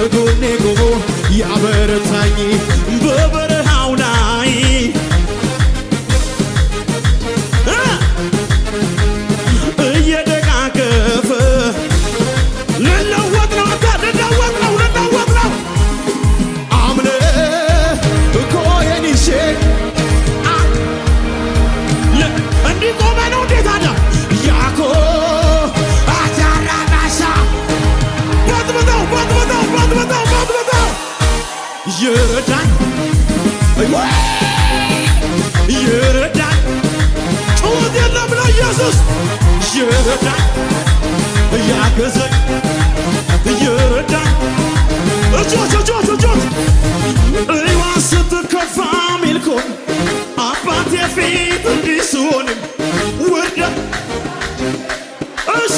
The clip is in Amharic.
ከጎኔ ቆሞ ያበረታኝ በበረሃው ላይ እየደጋገፈ ልለወጥ ነው አምልኮ የኒሼ እንዲህ ቆመ ነው እንዴት አለ ያኮ አጃራናሻ በጥብጠው ይረዳኝ ይረዳኝ ጩኸት የለም ለኢየሱስ ይረዳኝ ያገዘኝ ይረዳኝ እጆች እይዋ ስትከፋ ሚልኮን አባቴ ፊት እንዲህ ስሆንም ውርደ እሺ